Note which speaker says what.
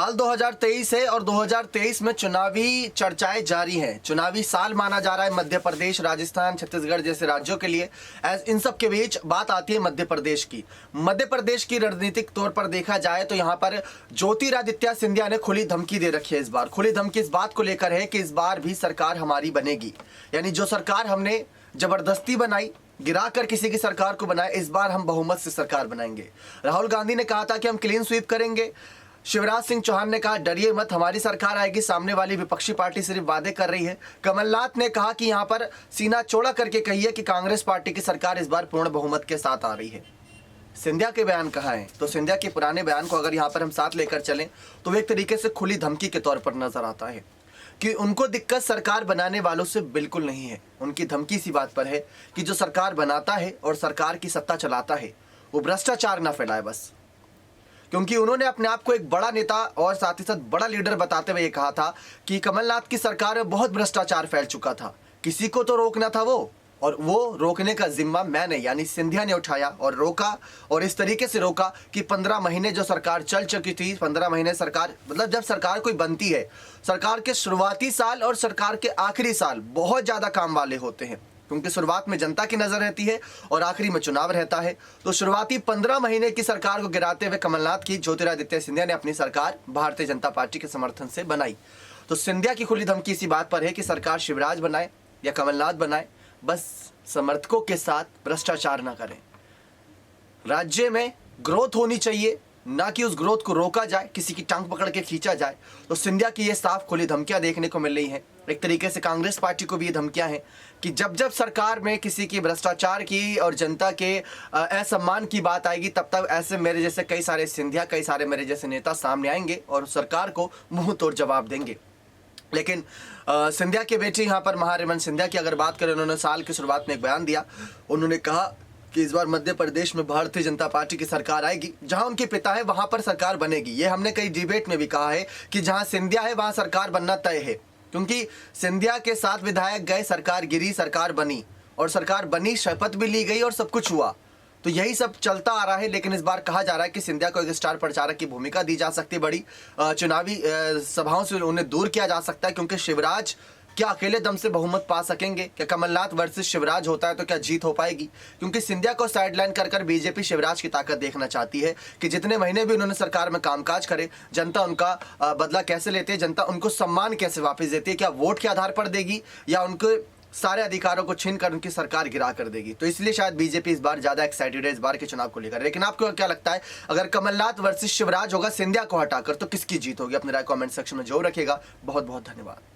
Speaker 1: साल 2023 है और 2023 में चुनावी चर्चाएं जारी हैं। चुनावी साल माना जा रहा है मध्य प्रदेश, राजस्थान, छत्तीसगढ़ जैसे राज्यों के लिए। इन सब के बीच बात आती है मध्य प्रदेश की। मध्य प्रदेश की रणनीतिक तौर पर देखा जाए तो यहाँ पर ज्योतिरादित्य सिंधिया ने खुली धमकी दे रखी है। इस बार खुली धमकी इस बात को लेकर है कि इस बार भी सरकार हमारी बनेगी, यानी जो सरकार हमने जबरदस्ती बनाई, गिरा कर किसी की सरकार को बनाया, इस बार हम बहुमत से सरकार बनाएंगे। राहुल गांधी ने कहा था कि हम क्लीन स्वीप करेंगे। शिवराज सिंह चौहान ने कहा डरिए मत, हमारी सरकार आएगी, सामने वाली विपक्षी पार्टी सिर्फ वादे कर रही है। कमलनाथ ने कहा कि यहां पर सीना चौड़ा करके कही है कि कांग्रेस पार्टी की सरकार इस बार पूर्ण बहुमत के साथ आ रही है। सिंधिया के बयान कहाँ हैं? तो सिंधिया के पुराने बयान को अगर यहाँ पर हम साथ लेकर चलें तो वो एक तरीके से खुली धमकी के तौर पर नजर आता है कि उनको दिक्कत सरकार बनाने वालों से बिल्कुल नहीं है। उनकी धमकी इसी बात पर है कि जो सरकार बनाता है और सरकार की सत्ता चलाता है वो भ्रष्टाचार ना फैलाए बस। क्योंकि उन्होंने अपने आप को एक बड़ा नेता और साथ ही साथ बड़ा लीडर बताते हुए ये कहा था कि कमलनाथ की सरकार में बहुत भ्रष्टाचार फैल चुका था, किसी को तो रोकना था वो, और वो रोकने का जिम्मा मैंने यानी सिंधिया ने उठाया और रोका। और इस तरीके से रोका कि 15 महीने जो सरकार चल चुकी थी, 15 महीने सरकार, मतलब जब सरकार कोई बनती है, सरकार के शुरुआती साल और सरकार के आखिरी साल बहुत ज़्यादा काम वाले होते हैं, क्योंकि शुरुआत में जनता की नज़र रहती है और आखिरी में चुनाव रहता है। तो शुरुआती 15 महीने की सरकार को गिराते हुए कमलनाथ की ज्योतिरादित्य सिंधिया ने अपनी सरकार भारतीय जनता पार्टी के समर्थन से बनाई। तो सिंधिया की खुली धमकी इसी बात पर है कि सरकार शिवराज बनाए या कमलनाथ बनाए, बस समर्थकों के साथ भ्रष्टाचार ना करें। राज्य में ग्रोथ होनी चाहिए, ना कि उस ग्रोथ को रोका जाए, किसी की टांग पकड़ के खींचा जाए। तो सिंधिया की ये साफ खुली धमकियां देखने को मिल रही हैं। एक तरीके से कांग्रेस पार्टी को भी ये धमकियां हैं कि जब जब सरकार में किसी की भ्रष्टाचार की और जनता के असम्मान की बात आएगी, तब तक ऐसे मेरे जैसे कई सारे सिंधिया, कई सारे मेरे जैसे नेता सामने आएंगे और सरकार को मुंह तोड़ जवाब देंगे। लेकिन सिंधिया के बेटे यहाँ पर महारेमन सिंधिया की अगर बात करें, उन्होंने साल की शुरुआत में एक बयान दिया। उन्होंने कहा कि इस बार मध्य प्रदेश में भारतीय जनता पार्टी की सरकार आएगी, जहां उनके पिता है वहां पर सरकार बनेगी। ये हमने कई डिबेट में भी कहा है कि जहां सिंधिया है वहां सरकार बनना तय है, क्योंकि सिंधिया के साथ विधायक गए, सरकार गिरी, सरकार बनी, और सरकार बनी, शपथ भी ली गई और सब कुछ हुआ। तो यही सब चलता आ रहा है। लेकिन इस बार कहा जा रहा है कि सिंधिया को एक स्टार प्रचारक की भूमिका दी जा सकती है, बड़ी चुनावी सभाओं से उन्हें दूर किया जा सकता है, क्योंकि शिवराज क्या अकेले दम से बहुमत पा सकेंगे? क्या कमलनाथ वर्सेस शिवराज होता है तो क्या जीत हो पाएगी? क्योंकि सिंधिया को साइडलाइन कर बीजेपी शिवराज की ताकत देखना चाहती है कि जितने महीने भी उन्होंने सरकार में कामकाज करे, जनता उनका बदला कैसे लेती है, जनता उनको सम्मान कैसे वापस देती है, क्या वोट के आधार पर देगी या उनके सारे अधिकारों को छीन कर उनकी सरकार गिरा कर देगी? तो इसलिए शायद बीजेपी इस बार ज्यादा एक्साइटेड है इस बार के चुनाव को लेकर। लेकिन आपको क्या लगता है, अगर कमलनाथ वर्सेस शिवराज होगा सिंधिया को हटाकर, तो किसकी जीत होगी? अपनी राय कमेंट सेक्शन में जरूर रखिएगा। बहुत बहुत धन्यवाद।